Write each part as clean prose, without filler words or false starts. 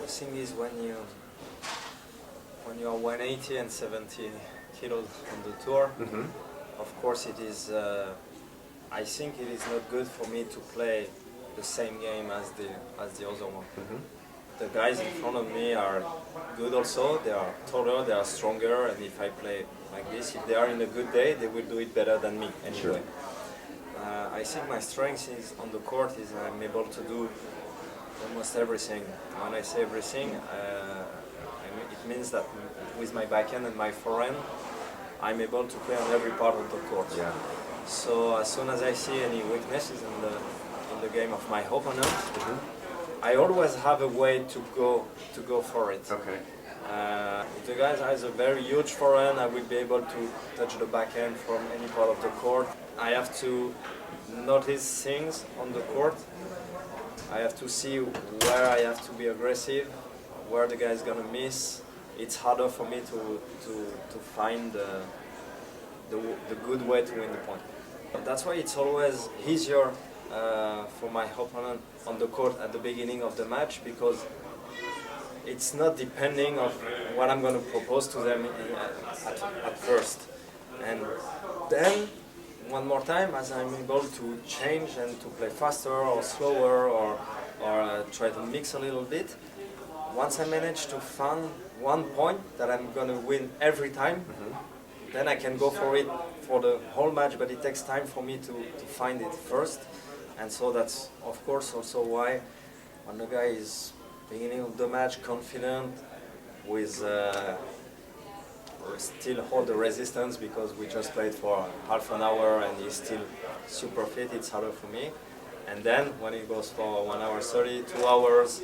The thing is when you are 180 and 70 kilos on the tour, of course it is. I think it is not good for me to play the same game as the other one. The guys in front of me are good also. They are taller, they are stronger, and if I play like this, if they are in a good day, they will do it better than me anyway. Sure. I think my strength is on the court is I'm able to do almost everything. When I say everything, it means that with my backhand and my forehand, I'm able to play on every part of the court. Yeah. So as soon as I see any weaknesses in the game of my opponent, I always have a way to go for it. Okay. If the guy has a very huge forehand, I will be able to touch the backhand from any part of the court. I have to notice things on the court. I have to see where I have to be aggressive, where the guy is going to miss. It's harder for me to find the good way to win the point. That's why it's always easier for my opponent on the court at the beginning of the match, because it's not depending on what I'm going to propose to them at first. And then, one more time, as I'm able to change and to play faster or slower or try to mix a little bit, once I manage to find one point that I'm going to win every time, then I can go for it for the whole match, but it takes time for me to find it first. And so that's, of course, also why when the guy is beginning of the match confident with still hold the resistance because we just played for half an hour and he's still super fit, it's harder for me. And then when he goes for 1 hour 30, 2 hours,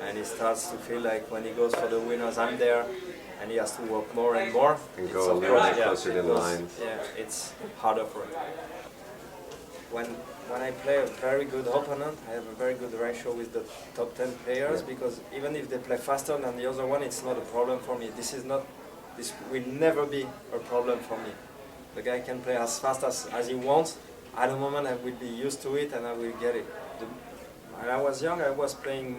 and he starts to feel like when he goes for the winners, I'm there, and he has to work more and more. And go a little bit closer to the line. Yeah, it's harder for him. When I play a very good opponent, I have a very good ratio with the top 10 players, because even if they play faster than the other one, it's not a problem for me. This will never be a problem for me. The guy can play as fast as he wants. At the moment, I will be used to it and I will get it. When I was young, I was playing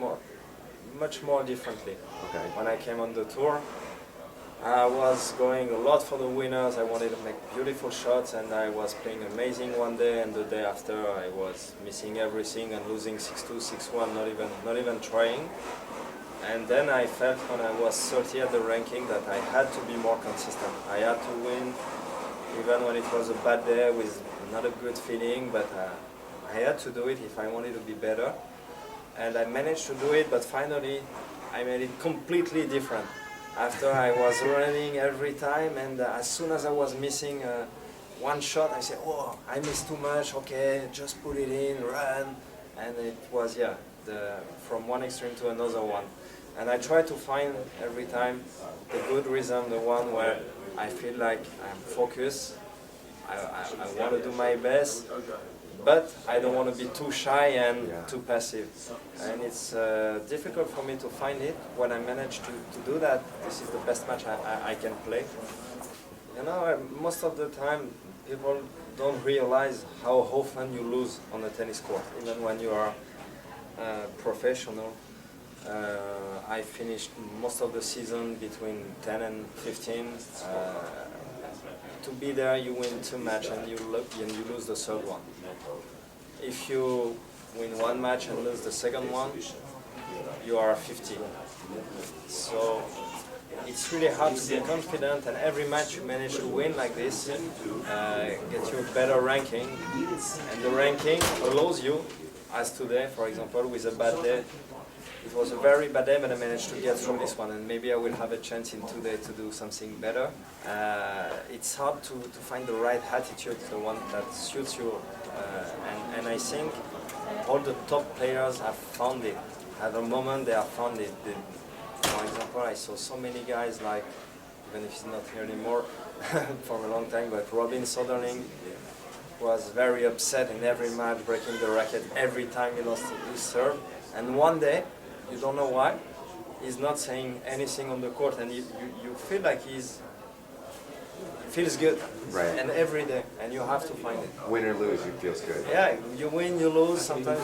much more differently. Okay. When I came on the tour, I was going a lot for the winners. I wanted to make beautiful shots, and I was playing amazing one day, and the day after I was missing everything and losing 6-2, 6-1, not even trying. And then I felt when I was 30 at the ranking that I had to be more consistent. I had to win, even when it was a bad day with not a good feeling, but I had to do it if I wanted to be better. And I managed to do it, but finally I made it completely different. After I was running every time, and as soon as I was missing one shot, I said, oh, I missed too much, okay, just put it in, run. And it was, from one extreme to another one. And I try to find every time the good rhythm, the one where I feel like I'm focused, I want to do my best, but I don't want to be too shy and too passive. And it's difficult for me to find it. When I manage to do that, this is the best match I can play. You know, most of the time, people don't realize how often you lose on a tennis court, even when you are professional. I finished most of the season between 10 and 15. To be there, you win 2 matches and you lose the third one. If you win 1 match and lose the second one, you are 50. So it's really hard to be confident, and every match you manage to win like this, get you a better ranking, and the ranking allows you, as today, for example, with a bad day. It was a very bad day, but I managed to get through this one, and maybe I will have a chance in today to do something better. It's hard to find the right attitude, the one that suits you, and I think all the top players have found it. At the moment they have found it. For example, I saw so many guys like, even if he's not here anymore for a long time, but Robin Soderling was very upset in every match, breaking the racket every time he lost his serve. And one day, you don't know why, he's not saying anything on the court, and you feel like feels good. Right. And every day, and you have to find it. Win or lose, it feels good. Yeah, you win, you lose. Sometimes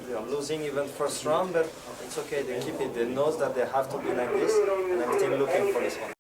you're losing even first round, but it's okay, they keep it. They know that they have to be like this, and I'm still looking for this one.